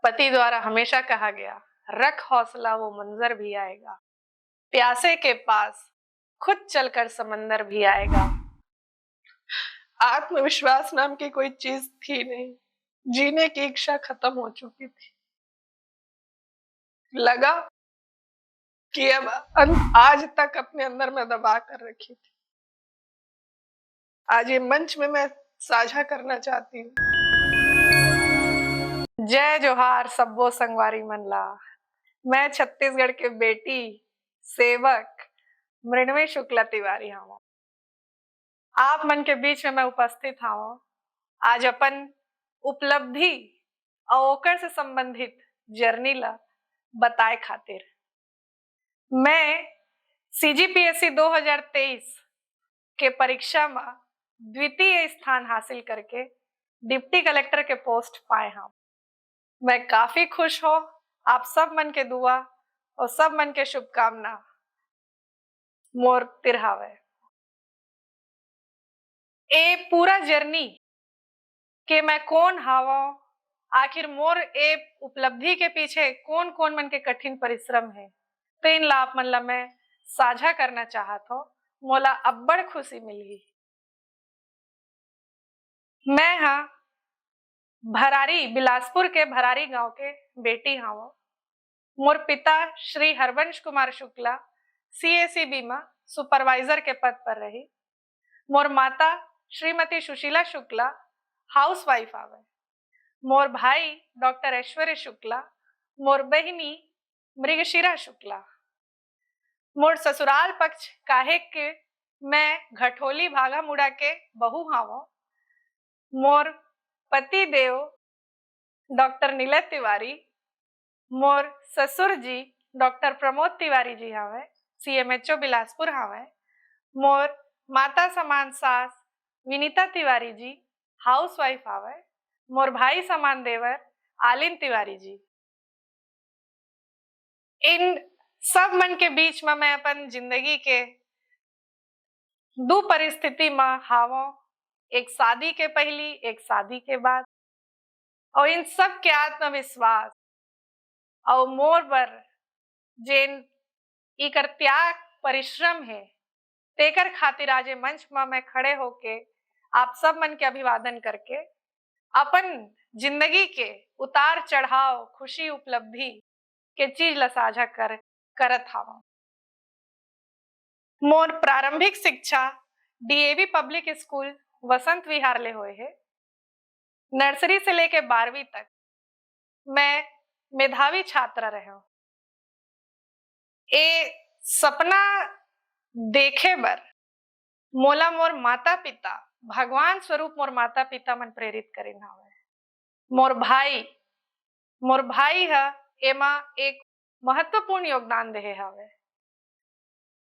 पति द्वारा हमेशा कहा गया, रख हौसला वो मंजर भी आएगा, प्यासे के पास खुद चलकर समंदर भी आएगा। आत्मविश्वास नाम की कोई चीज थी नहीं, जीने की इच्छा खत्म हो चुकी थी। लगा कि अब आज तक अपने अंदर में दबा कर रखी थी, आज ये मंच में मैं साझा करना चाहती हूँ। जय जोहार सब्बो संगवारी मनला। मैं छत्तीसगढ़ के बेटी सेवक मृण्मयी शुक्ला तिवारी हूँ। आप मन के बीच में मैं उपस्थित हूँ आज अपन उपलब्धि और ओकर से संबंधित जर्नी ला बताए खातिर। मैं CGPSC 2023 के परीक्षा में द्वितीय स्थान हासिल करके डिप्टी कलेक्टर के पोस्ट पाए हम। मैं काफी खुश हूँ। आप सब मन के दुआ और सब मन के शुभकामना मोर तिरहावे। ए पूरा जर्नी के मैं कौन हावा, आखिर मोर ए उपलब्धि के पीछे कौन कौन मन के कठिन परिश्रम है, तो इन ला आप मन ला मैं साझा करना चाहत हो। मोला अब्बड़ खुशी मिली। मैं हाँ भरारी बिलासपुर के भरारी गांव के बेटी हूँ। मोर पिता श्री हरवंश कुमार शुक्ला CACB में सुपरवाइजर के पद पर रही। मोर माता श्रीमती सुशीला शुक्ला हाउसवाइफ आवे। मोर भाई डॉक्टर ऐश्वर्य शुक्ला, मोर बहिनी मृगशिरा शुक्ला। मोर ससुराल पक्ष काहे के मैं घटोली भागा मुड़ा के बहू हावो। मोर पति देव डॉक्टर नीलय तिवारी, मोर ससुर जी डॉक्टर प्रमोद तिवारी जी हावे, CMHO बिलासपुर हावे। मोर माता समान सास विनीता तिवारी जी हाउसवाइफ हावे। मोर भाई समान देवर आलिन तिवारी जी। इन सब मन के बीच में मैं अपन जिंदगी के दो परिस्थिति में हावो, एक शादी के पहली, एक शादी के बाद। और इन सब के आत्मविश्वास और मोर बर जेन इकर त्याग परिश्रम है, तेकर खातिर आज मंच में मैं खड़े होके आप सब मन के अभिवादन करके अपन जिंदगी के उतार चढ़ाव, खुशी, उपलब्धि के चीज ला साझा करत हूँ। मोर प्रारंभिक शिक्षा DAV public school Vasant Vihar ले होए है। नर्सरी से लेके 12वीं तक मैं मेधावी छात्रा रहे हूँ। ए सपना देखे बर मोला मोर माता पिता भगवान स्वरूप मोर माता पिता मन प्रेरित करेन हवे। मोर भाई है एमा एक महत्वपूर्ण योगदान दे हवे।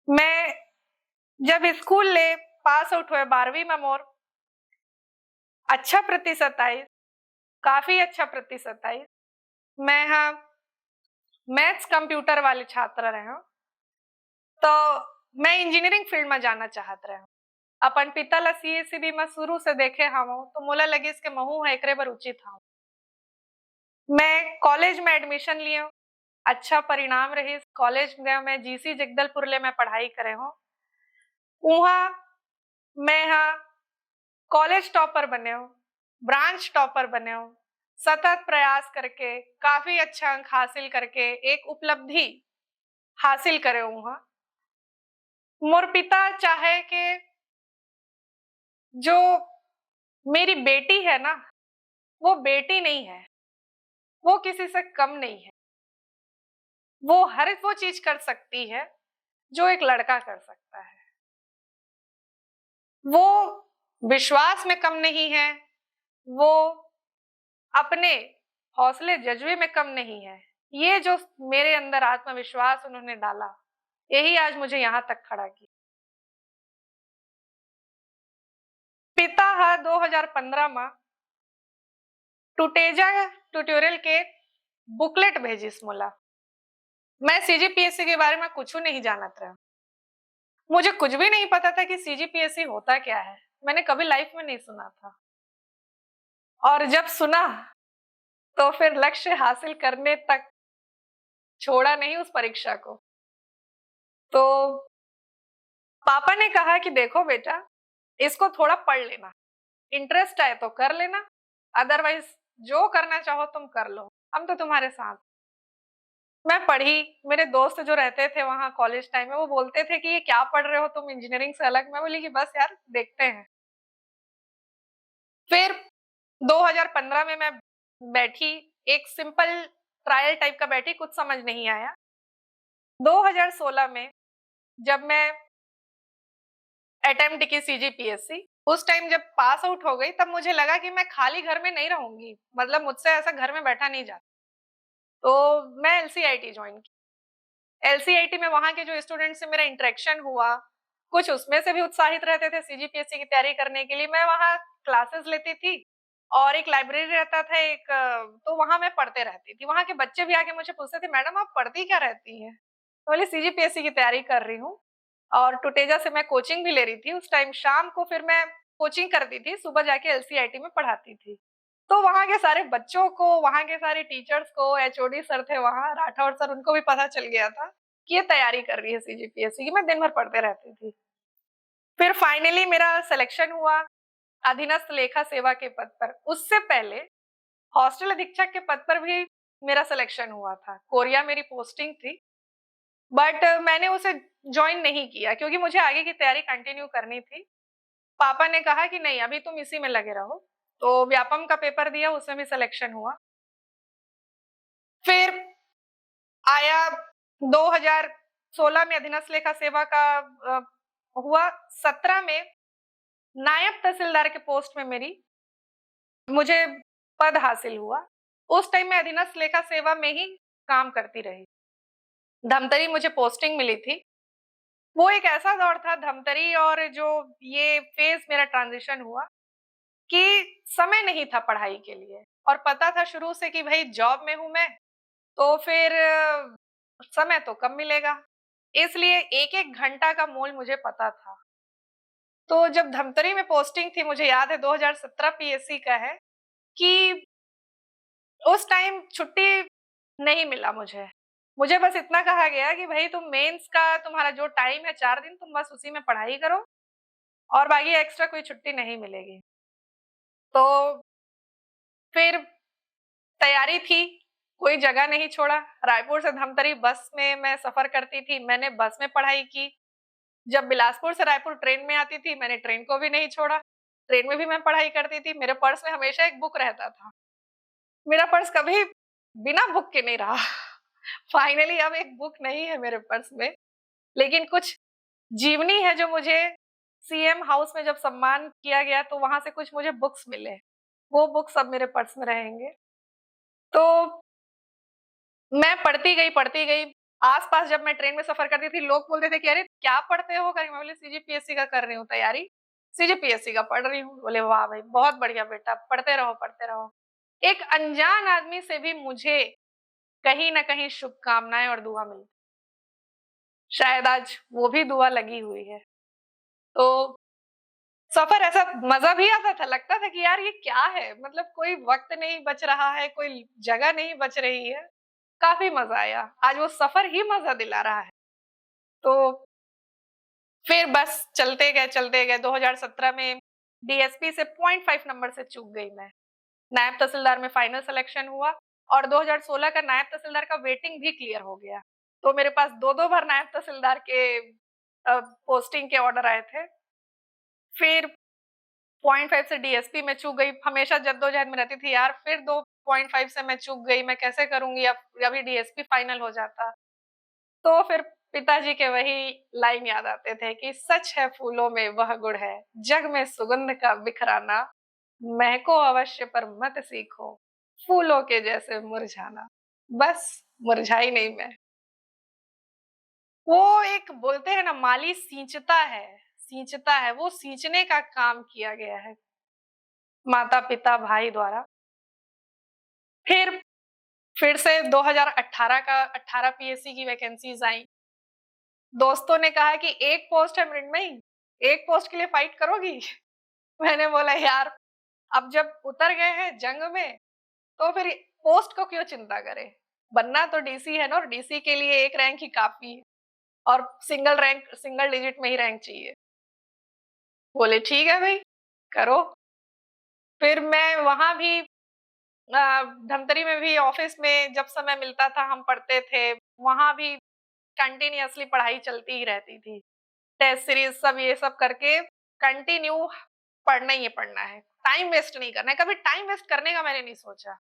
मैं जब स्कूल ले पास आउट हुए 12वीं में मोर अच्छा प्रतिशत आई, काफी अच्छा प्रतिशत आई। मैं हाँ मैथ्स कंप्यूटर वाले छात्र रहे हूँ, तो मैं इंजीनियरिंग फील्ड में जाना चाहत रहे हूँ। अपन पिता ला CACB में शुरू से देखे हूँ, तो मोला लगे इसके महू है एकरे बर उचित हूँ। मैं कॉलेज में एडमिशन लिए, अच्छा परिणाम रही। कॉलेज गए मैं GC जगदलपुर ले मैं पढ़ाई करे हूँ। वहाँ मैं हाँ कॉलेज टॉपर बने हूँ, ब्रांच टॉपर बने हूँ। सतत प्रयास करके काफी अच्छा अंक हासिल करके एक उपलब्धि हासिल करे वहाँ। मोर पिता चाहे कि जो मेरी बेटी है ना, वो बेटी नहीं है, वो किसी से कम नहीं है। वो हर वो चीज कर सकती है जो एक लड़का कर सकता है। वो विश्वास में कम नहीं है, वो अपने हौसले जज्बे में कम नहीं है। ये जो मेरे अंदर आत्मविश्वास उन्होंने डाला, यही आज मुझे यहाँ तक खड़ा किया। पिता है 2015 में टूटेजा ट्यूटोरियल के बुकलेट भेजिस मोला। मैं CGPSC के बारे में कुछ नहीं जानत रहा, मुझे कुछ भी नहीं पता था कि CGPSC होता क्या है। मैंने कभी लाइफ में नहीं सुना था, और जब सुना तो फिर लक्ष्य हासिल करने तक छोड़ा नहीं उस परीक्षा को। तो पापा ने कहा कि देखो बेटा, इसको थोड़ा पढ़ लेना, इंटरेस्ट आए तो कर लेना, अदरवाइज जो करना चाहो तुम कर लो, हम तो तुम्हारे साथ। मैं पढ़ी, मेरे दोस्त जो रहते थे वहाँ कॉलेज टाइम में वो बोलते थे कि ये क्या पढ़ रहे हो तुम इंजीनियरिंग से अलग। मैं बोली कि बस यार देखते हैं। फिर 2015 में मैं बैठी, एक सिंपल ट्रायल टाइप का बैठी, कुछ समझ नहीं आया। 2016 में जब मैं अटेम्प्ट की सीजीपीएससी, उस टाइम जब पास आउट हो गई तब मुझे लगा कि मैं खाली घर में नहीं रहूंगी, मतलब मुझसे ऐसा घर में बैठा नहीं जाता। तो मैं एलसीआईटी ज्वाइन की। एलसीआईटी में वहां के जो स्टूडेंट से मेरा इंटरेक्शन हुआ, कुछ उसमें से भी उत्साहित रहते थे सीजीपीएससी की तैयारी करने के लिए। मैं वहां क्लासेस लेती थी और एक लाइब्रेरी रहता था एक, तो वहां मैं पढ़ते रहती थी। वहां के बच्चे भी आके मुझे पूछते थे मैडम आप पढ़ती क्या रहती हैं? तो बोले सीजीपीएससी की तैयारी कर रही हूँ। और टुटेजा से मैं कोचिंग भी ले रही थी उस टाइम। शाम को फिर मैं कोचिंग करती थी, सुबह जाके एलसीआईटी में पढ़ाती थी। तो वहां के सारे बच्चों को, वहां के सारे टीचर्स को, एचओडी सर थे वहां, राठौर सर, उनको भी पता चल गया था कि ये तैयारी कर रही है सीजीपीएससी की। मैं दिन भर पढ़ते रहती थी। फिर फाइनली मेरा सिलेक्शन हुआ अधीनस्थ लेखा सेवा के पद पर। उससे पहले हॉस्टल अधीक्षक के पद पर भी मेरा सिलेक्शन हुआ था। कोरिया मेरी पोस्टिंग थी, बट मैंने उसे ज्वाइन नहीं किया क्योंकि मुझे आगे की तैयारी कंटिन्यू करनी थी। पापा ने कहा कि नहीं अभी तुम इसी में लगे रहो। तो व्यापम का पेपर दिया, उसमें भी सिलेक्शन हुआ। फिर आया 2016 में अधीनस्थ लेखा सेवा का हुआ। 17 में नायब तहसीलदार के पोस्ट में मेरी मुझे पद हासिल हुआ। उस टाइम मैं अधीनस्थ लेखा सेवा में ही काम करती रही। धमतरी मुझे पोस्टिंग मिली थी। वो एक ऐसा दौर था धमतरी और जो ये फेज मेरा ट्रांजिशन हुआ कि समय नहीं था पढ़ाई के लिए, और पता था शुरू से कि भाई जॉब में हूं मैं, तो फिर समय तो कम मिलेगा, इसलिए एक एक घंटा का मोल मुझे पता था। तो जब धमतरी में पोस्टिंग थी, मुझे याद है 2017 पीएससी का है, कि उस टाइम छुट्टी नहीं मिला मुझे। मुझे बस इतना कहा गया कि भाई तुम मेंस का तुम्हारा जो टाइम है 4 दिन, तुम बस उसी में पढ़ाई करो और बाकी एक्स्ट्रा कोई छुट्टी नहीं मिलेगी। तो फिर तैयारी थी, कोई जगह नहीं छोड़ा। रायपुर से धमतरी बस में मैं सफर करती थी, मैंने बस में पढ़ाई की। जब बिलासपुर से रायपुर ट्रेन में आती थी, मैंने ट्रेन को भी नहीं छोड़ा, ट्रेन में भी मैं पढ़ाई करती थी। मेरे पर्स में हमेशा एक बुक रहता था, मेरा पर्स कभी बिना बुक के नहीं रहा। फाइनली अब एक बुक नहीं है मेरे पर्स में, लेकिन कुछ जीवनी है जो मुझे सीएम हाउस में जब सम्मान किया गया तो वहां से कुछ मुझे बुक्स मिले, वो बुक्स अब मेरे पर्स में रहेंगे। तो मैं पढ़ती गई। आस-पास जब मैं ट्रेन में सफर करती थी, लोग बोलते थे कि अरे क्या पढ़ते हो? करके मैं बोली सीजीपीएससी का कर रही हूँ तैयारी, सीजीपीएससी का पढ़ रही हूँ। बोले वाह भाई बहुत बढ़िया बेटा, पढ़ते रहो, पढ़ते रहो। एक अनजान आदमी से भी मुझे कहीं न कहीं शुभकामनाएँ और दुआ मिली। शायद आज वो भी दुआ लगी हुई है। तो सफर ऐसा मजा भी आता था, लगता था कि यार ये क्या है, मतलब कोई वक्त नहीं बच रहा है, कोई जगह नहीं बच रही है। काफी मजा आया, आज वो सफर ही मजा दिला रहा है। तो फिर बस चलते गए 2017 में डीएसपी से 0.5 नंबर से चूक गई मैं। नायब तहसीलदार में फाइनल सिलेक्शन हुआ और 2016 का नायब तहसीलदार का वेटिंग भी क्लियर हो गया। तो मेरे पास दो बार नायब तहसीलदार के पोस्टिंग के ऑर्डर आए थे। फिर 0.5 से डीएसपी में चूक गई, हमेशा जद्दोजहद में रहती थी यार, फिर 2.5 से मैं चूक गई, मैं कैसे करूंगी, अब अभी डीएसपी फाइनल हो जाता। तो फिर पिताजी के वही लाइन याद आते थे कि सच है फूलों में वह गुण है, जग में सुगंध का बिखराना, महको अवश्य पर मत सीखो, फूलों के जैसे मुरझाना। बस मुरझाई नहीं मैं। वो एक बोलते हैं ना, माली सींचता है, वो सींचने का काम किया गया है माता पिता भाई द्वारा। फिर फिर से 2018 का 18 पीएससी की वैकेंसीज आई। दोस्तों ने कहा कि एक पोस्ट है मृण्मयी, एक पोस्ट के लिए फाइट करोगी? मैंने बोला यार अब जब उतर गए हैं जंग में तो फिर पोस्ट को क्यों चिंता करे, बनना तो डीसी है ना, और डीसी के लिए एक रैंक ही काफी है, और सिंगल डिजिट में ही रैंक चाहिए। बोले ठीक है भाई, करो। फिर मैं वहां भी धमतरी में भी ऑफिस में जब समय मिलता था हम पढ़ते थे, वहां भी कंटिन्यूअसली पढ़ाई चलती ही रहती थी। टेस्ट सीरीज सब ये सब करके कंटिन्यू पढ़ना ही पढ़ना है, टाइम वेस्ट नहीं करना है। कभी टाइम वेस्ट करने का मैंने नहीं सोचा,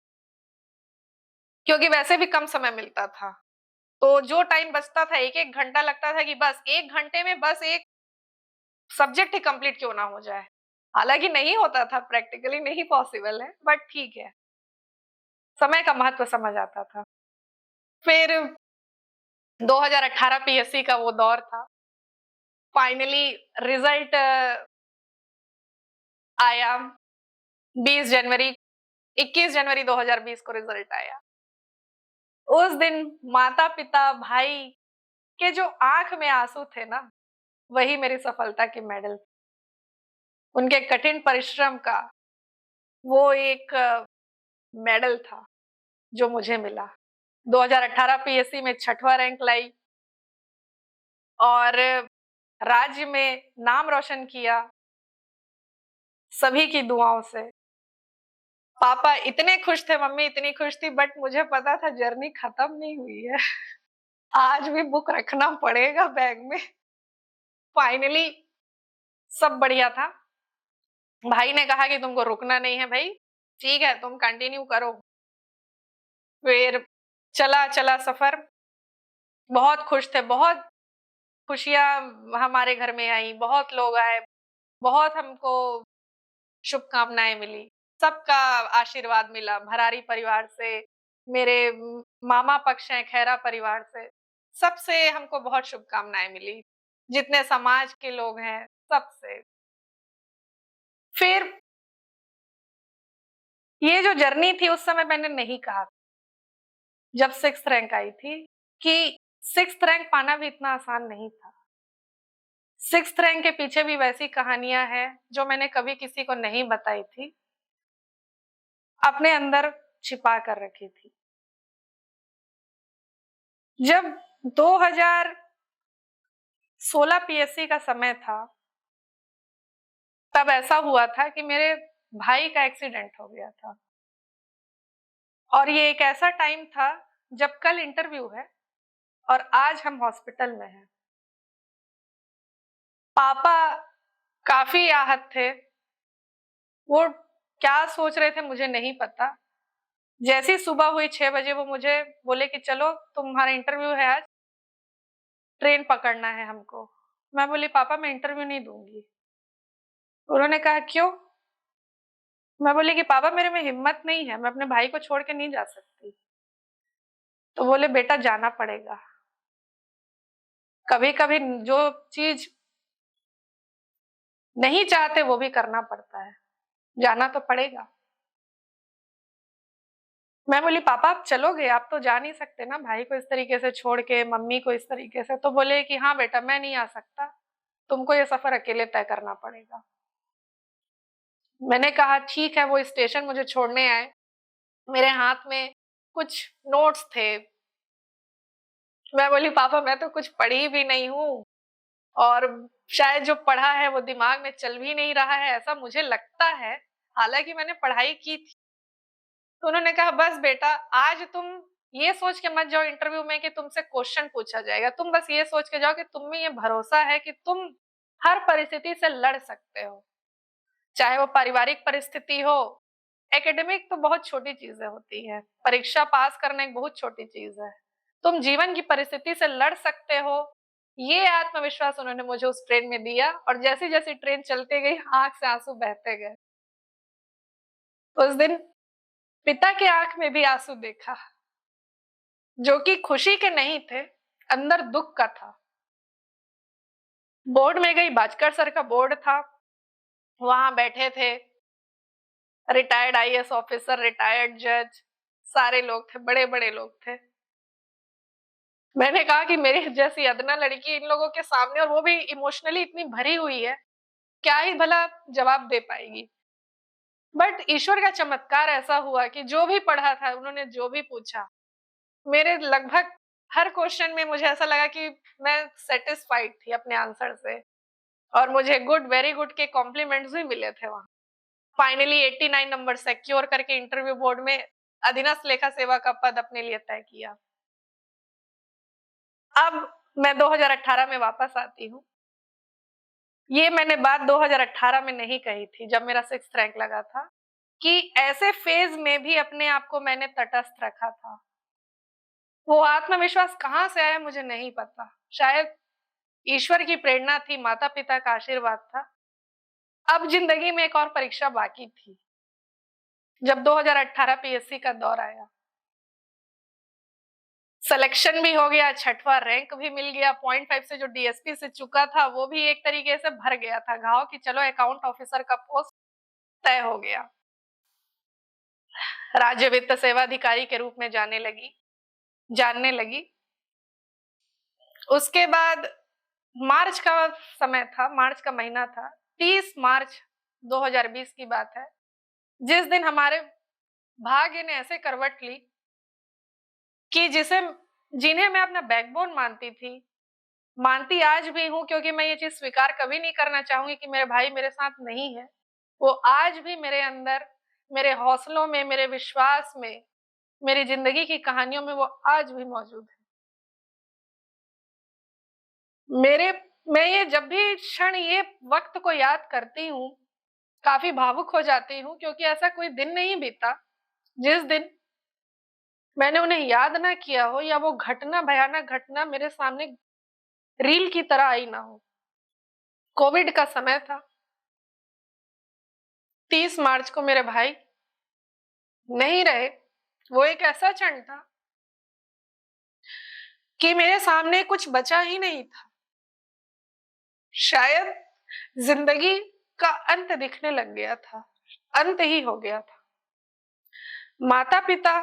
क्योंकि वैसे भी कम समय मिलता था। तो जो टाइम बचता था, एक एक घंटा लगता था कि बस एक घंटे में बस एक सब्जेक्ट ही कंप्लीट क्यों ना हो जाए। हालांकि नहीं होता था, प्रैक्टिकली नहीं पॉसिबल है, बट ठीक है, समय का महत्व समझ आता था। फिर 2018 पीएससी का वो दौर था। फाइनली रिजल्ट आया 20 जनवरी 21 जनवरी 2020 को रिजल्ट आया। उस दिन माता पिता भाई के जो आंख में आंसू थे ना, वही मेरी सफलता की मेडल। उनके कठिन परिश्रम का वो एक मेडल था जो मुझे मिला। 2018 पीएससी में 6वां रैंक लाई और राज्य में नाम रोशन किया सभी की दुआओं से। पापा इतने खुश थे, मम्मी इतनी खुश थी, बट मुझे पता था जर्नी खत्म नहीं हुई है। आज भी बुक रखना पड़ेगा बैग में। फाइनली सब बढ़िया था। भाई ने कहा कि तुमको रुकना नहीं है भाई, ठीक है तुम कंटिन्यू करो। फिर चला चला सफर। बहुत खुश थे, बहुत खुशियां हमारे घर में आई, बहुत लोग आए, बहुत हमको शुभकामनाएं मिली, सबका आशीर्वाद मिला। भरारी परिवार से, मेरे मामा पक्ष हैं खैरा परिवार से, सबसे हमको बहुत शुभकामनाएं मिली, जितने समाज के लोग हैं सबसे। फिर ये जो जर्नी थी उस समय मैंने नहीं कहा, जब 6th रैंक आई थी, कि 6th रैंक पाना भी इतना आसान नहीं था। 6th रैंक के पीछे भी वैसी कहानियां हैं जो मैंने कभी किसी को नहीं बताई थी, अपने अंदर छिपा कर रखी थी। जब 2016 पीएससी का समय था, तब ऐसा हुआ था कि मेरे भाई का एक्सीडेंट हो गया था, और ये एक ऐसा टाइम था जब कल इंटरव्यू है और आज हम हॉस्पिटल में हैं। पापा काफी आहत थे, वो क्या सोच रहे थे मुझे नहीं पता। जैसी सुबह हुई 6 बजे वो मुझे बोले कि चलो तुम्हारा इंटरव्यू है आज, ट्रेन पकड़ना है हमको। मैं बोली पापा मैं इंटरव्यू नहीं दूंगी। उन्होंने कहा क्यों? मैं बोली कि पापा मेरे में हिम्मत नहीं है, मैं अपने भाई को छोड़ के नहीं जा सकती। तो बोले बेटा जाना पड़ेगा, कभी कभी जो चीज नहीं चाहते वो भी करना पड़ता है, जाना तो पड़ेगा। मैं बोली पापा आप चलोगे, आप तो जा नहीं सकते ना भाई को इस तरीके से छोड़ के, मम्मी को इस तरीके से। तो बोले कि हाँ बेटा मैं नहीं आ सकता, तुमको ये सफर अकेले तय करना पड़ेगा। मैंने कहा ठीक है। वो स्टेशन मुझे छोड़ने आए, मेरे हाथ में कुछ नोट्स थे। मैं बोली पापा मैं तो कुछ पढ़ी भी नहीं हूँ, और शायद जो पढ़ा है वो दिमाग में चल भी नहीं रहा है, ऐसा मुझे लगता है, हालांकि मैंने पढ़ाई की थी। तो उन्होंने कहा बस बेटा आज तुम ये सोच के मत जाओ इंटरव्यू में कि तुमसे क्वेश्चन पूछा जाएगा, तुम बस ये सोच के जाओ कि तुम में ये भरोसा है कि तुम हर परिस्थिति से लड़ सकते हो, चाहे वो पारिवारिक परिस्थिति हो। एकेडमिक तो बहुत छोटी चीजें होती है, परीक्षा पास करना एक बहुत छोटी चीज है, तुम जीवन की परिस्थिति से लड़ सकते हो, ये आत्मविश्वास उन्होंने मुझे उस ट्रेन में दिया। और जैसी जैसी ट्रेन चलते गई आंख से आंसू बहते गए। उस दिन पिता के आंख में भी आंसू देखा, जो कि खुशी के नहीं थे, अंदर दुख का था। बोर्ड में गई, बाजकर सर का बोर्ड था, वहां बैठे थे रिटायर्ड आईएएस ऑफिसर, रिटायर्ड जज, सारे लोग थे, बड़े बड़े लोग थे। मैंने कहा कि मेरी जैसी अदना लड़की इन लोगों के सामने, और वो भी इमोशनली इतनी भरी हुई है, क्या ही भला जवाब दे पाएगी। बट ईश्वर का चमत्कार ऐसा हुआ कि जो भी पढ़ा था, उन्होंने जो भी पूछा, मेरे लगभग हर क्वेश्चन में मुझे ऐसा लगा कि मैं सैटिस्फाइड थी अपने आंसर से, और मुझे गुड, वेरी गुड के कॉम्प्लीमेंट्स भी मिले थे वहां। फाइनली 89 नंबर सिक्योर करके इंटरव्यू बोर्ड में अधीनस्थ लेखा सेवा का पद अपने लिए तय किया। अब मैं 2018 में वापस आती हूँ। ये मैंने बात 2018 में नहीं कही थी जब मेरा 6th रैंक लगा था, कि ऐसे फेज में भी अपने आप को मैंने तटस्थ रखा था। वो आत्मविश्वास कहाँ से आया मुझे नहीं पता। शायद ईश्वर की प्रेरणा थी, माता-पिता का आशीर्वाद था। अब जिंदगी में एक और परीक्षा बाकी थी। जब 2018 पीएससी का दौर आया, सिलेक्शन भी हो गया, 6वां रैंक भी मिल गया, 0.5 से जो डीएसपी से चुका था वो भी एक तरीके से भर गया था घाव, कि चलो अकाउंट ऑफिसर का पोस्ट तय हो गया। राज्य वित्त सेवा अधिकारी के रूप में जानने लगी। उसके बाद मार्च का समय था, मार्च का महीना था, 30 मार्च 2020 की बात है, जिस दिन हमारे भाग्य ने ऐसे करवट ली कि जिन्हें मैं अपना बैकबोन मानती आज भी हूं, क्योंकि मैं ये चीज स्वीकार कभी नहीं करना चाहूंगी कि मेरे भाई मेरे साथ नहीं है। वो आज भी मेरे अंदर, मेरे हौसलों में, मेरे विश्वास में, मेरी जिंदगी की कहानियों में वो आज भी मौजूद है। मेरे मैं ये जब भी क्षण, ये वक्त को याद करती हूँ, काफी भावुक हो जाती हूँ, क्योंकि ऐसा कोई दिन नहीं बीता जिस दिन मैंने उन्हें याद ना किया हो, या वो घटना, भयानक घटना मेरे सामने रील की तरह आई ना हो। कोविड का समय था, 30 मार्च को मेरे भाई नहीं रहे। वो एक ऐसा क्षण था कि मेरे सामने कुछ बचा ही नहीं था। शायद जिंदगी का अंत दिखने लग गया था, अंत ही हो गया था। माता पिता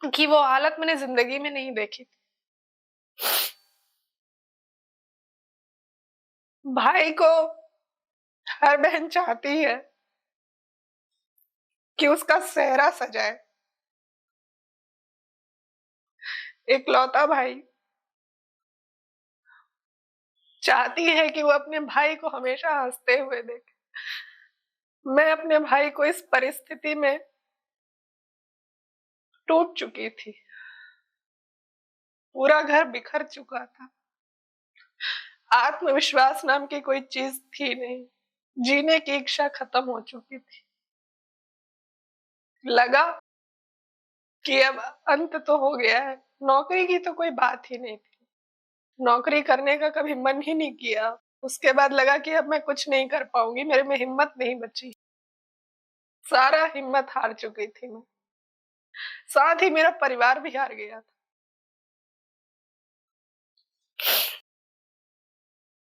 की वो हालत मैंने जिंदगी में नहीं देखी थी। भाई को हर बहन चाहती है कि उसका सेहरा सजाए। इकलौता भाई चाहती है कि वो अपने भाई को हमेशा हंसते हुए देखे। मैं अपने भाई को इस परिस्थिति में टूट चुकी थी, पूरा घर बिखर चुका था, आत्मविश्वास नाम की कोई चीज थी नहीं, जीने की इच्छा खत्म हो चुकी थी। लगा कि अब अंत तो हो गया है। नौकरी की तो कोई बात ही नहीं थी, नौकरी करने का कभी मन ही नहीं किया। उसके बाद लगा कि अब मैं कुछ नहीं कर पाऊंगी, मेरे में हिम्मत नहीं बची, सारा हिम्मत हार चुकी थी मैं। साथ ही मेरा परिवार भी हार गया था।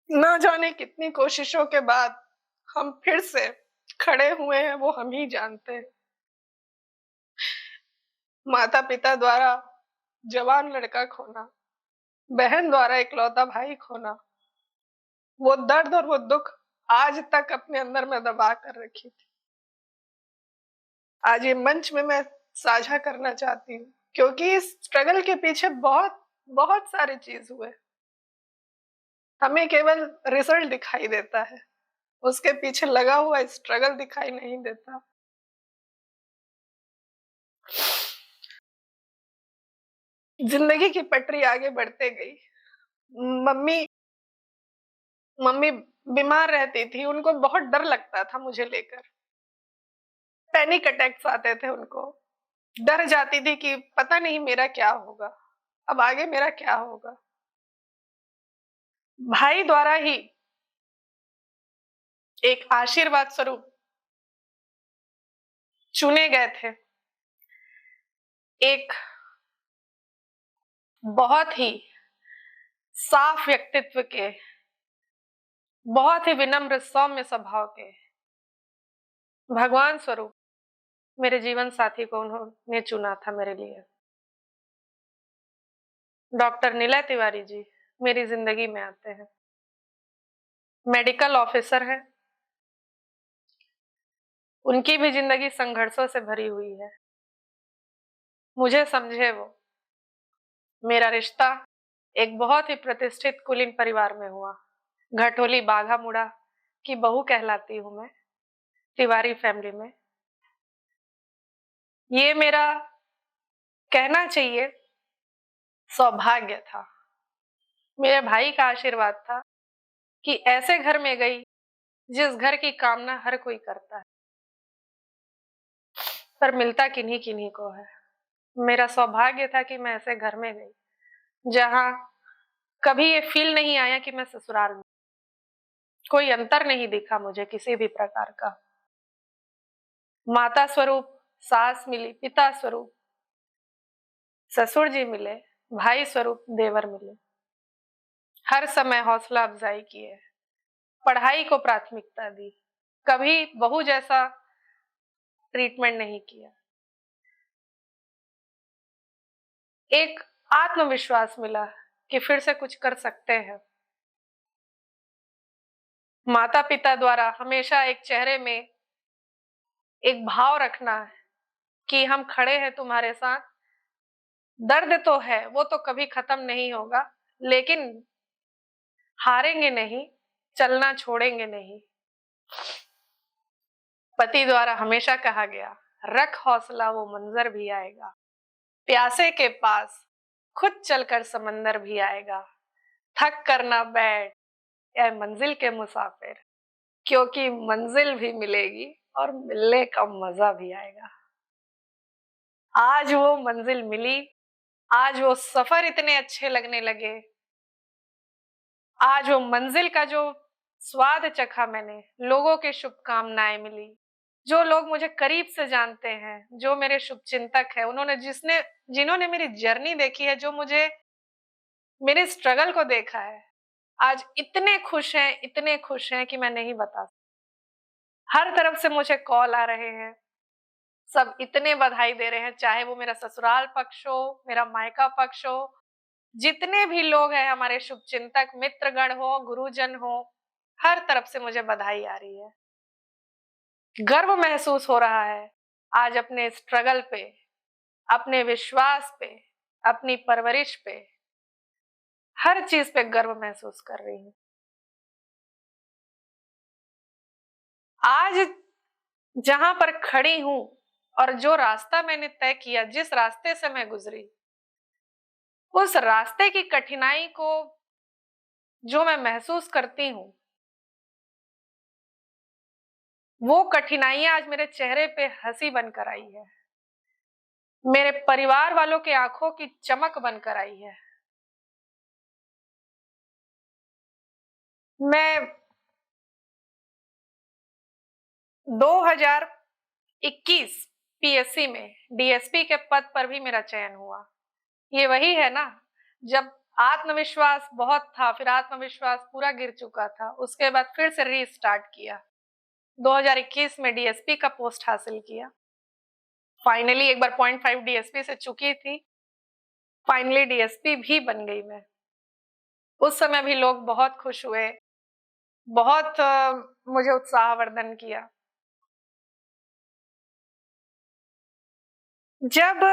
ना जाने कितनी कोशिशों के बाद हम फिर से खड़े हुए हैं, वो हम ही जानते हैं। माता पिता द्वारा जवान लड़का खोना, बहन द्वारा इकलौता भाई खोना, वो दर्द और वो दुख आज तक अपने अंदर में दबा कर रखी थी। आज ये मंच में मैं साझा करना चाहती हूँ, क्योंकि इस स्ट्रगल के पीछे बहुत बहुत सारे चीज हुए। हमें केवल रिजल्ट दिखाई देता है, उसके पीछे लगा हुआ स्ट्रगल दिखाई नहीं देता। जिंदगी की पटरी आगे बढ़ते गई। मम्मी मम्मी बीमार रहती थी, उनको बहुत डर लगता था मुझे लेकर, पैनिक अटैक्स आते थे उनको। डर जाती थी कि पता नहीं मेरा क्या होगा, अब आगे मेरा क्या होगा। भाई द्वारा ही एक आशीर्वाद स्वरूप चुने गए थे एक बहुत ही साफ व्यक्तित्व के, बहुत ही विनम्र सौम्य स्वभाव के भगवान स्वरूप मेरे जीवन साथी को उन्होंने चुना था मेरे लिए। डॉक्टर निलय तिवारी जी मेरी जिंदगी में आते हैं। मेडिकल ऑफिसर हैं, उनकी भी जिंदगी संघर्षों से भरी हुई है। मुझे समझे वो। मेरा रिश्ता एक बहुत ही प्रतिष्ठित कुलीन परिवार में हुआ। घटोली बाघा मुड़ा की बहू कहलाती हूँ मैं, तिवारी फैमिली में। ये मेरा कहना चाहिए सौभाग्य था। मेरे भाई का आशीर्वाद था कि ऐसे घर में गई जिस घर की कामना हर कोई करता है, पर मिलता किन्हीं किन्हीं को है। मेरा सौभाग्य था कि मैं ऐसे घर में गई जहां कभी ये फील नहीं आया कि मैं ससुराल में। कोई अंतर नहीं दिखा मुझे किसी भी प्रकार का। माता स्वरूप सास मिली, पिता स्वरूप ससुर जी मिले, भाई स्वरूप देवर मिले। हर समय हौसला अफजाई किए, पढ़ाई को प्राथमिकता दी, कभी बहू जैसा ट्रीटमेंट नहीं किया। एक आत्मविश्वास मिला कि फिर से कुछ कर सकते हैं। माता पिता द्वारा हमेशा एक चेहरे में एक भाव रखना है कि हम खड़े हैं तुम्हारे साथ। दर्द तो है, वो तो कभी खत्म नहीं होगा, लेकिन हारेंगे नहीं, चलना छोड़ेंगे नहीं। पति द्वारा हमेशा कहा गया, रख हौसला वो मंजर भी आएगा, प्यासे के पास खुद चलकर समंदर भी आएगा, थक कर ना बैठ ऐ मंजिल के मुसाफिर, क्योंकि मंजिल भी मिलेगी और मिलने का मजा भी आएगा। आज वो मंजिल मिली, आज वो सफर इतने अच्छे लगने लगे, आज वो मंजिल का जो स्वाद चखा मैंने, लोगों की शुभकामनाएं मिली, जो लोग मुझे करीब से जानते हैं, जो मेरे शुभचिंतक हैं, उन्होंने जिन्होंने मेरी जर्नी देखी है, जो मुझे मेरे स्ट्रगल को देखा है, आज इतने खुश हैं कि मैं नहीं बता। हर तरफ से मुझे कॉल आ रहे हैं, सब इतने बधाई दे रहे हैं, चाहे वो मेरा ससुराल पक्ष हो, मेरा मायका पक्ष हो, जितने भी लोग हैं, हमारे शुभचिंतक मित्रगण हो, गुरुजन हो, हर तरफ से मुझे बधाई आ रही है। गर्व महसूस हो रहा है आज अपने स्ट्रगल पे, अपने विश्वास पे, अपनी परवरिश पे, हर चीज पे गर्व महसूस कर रही हूँ। आज जहां पर खड़ी हूं और जो रास्ता मैंने तय किया, जिस रास्ते से मैं गुजरी, उस रास्ते की कठिनाई को जो मैं महसूस करती हूँ, वो कठिनाइयां आज मेरे चेहरे पे हंसी बनकर आई है, मेरे परिवार वालों के आंखों की चमक बनकर आई है। मैं 2021 पीएससी में डीएसपी के पद पर भी मेरा चयन हुआ। ये वही है ना, जब आत्मविश्वास बहुत था, फिर आत्मविश्वास पूरा गिर चुका था, उसके बाद फिर से रीस्टार्ट किया। 2021 में डीएसपी का पोस्ट हासिल किया। फाइनली एक बार 0.5 डीएसपी से चुकी थी, फाइनली डीएसपी भी बन गई मैं। उस समय भी लोग बहुत खुश हुए, बहुत मुझे उत्साहवर्धन किया। जब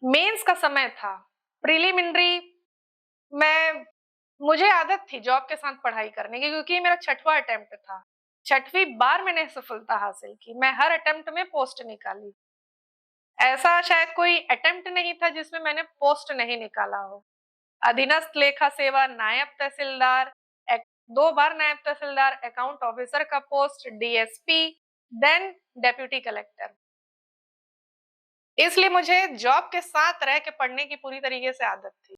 मेंस का समय था, प्रिलिमिनरी में मुझे आदत थी जॉब के साथ पढ़ाई करने की, क्योंकि मेरा 6वां अटेम्प्ट था। 6वीं बार मैंने सफलता हासिल की, मैं हर अटेम्प्ट में पोस्ट निकाली। ऐसा शायद कोई अटेम्प्ट नहीं था जिसमें मैंने पोस्ट नहीं निकाला हो। अधीनस्थ लेखा सेवा, नायब तहसीलदार, 2 बार नायब तहसीलदार, अकाउंट ऑफिसर का post, DSP, then deputy collector. इसलिए मुझे जॉब के साथ रह के पढ़ने की पूरी तरीके से आदत थी।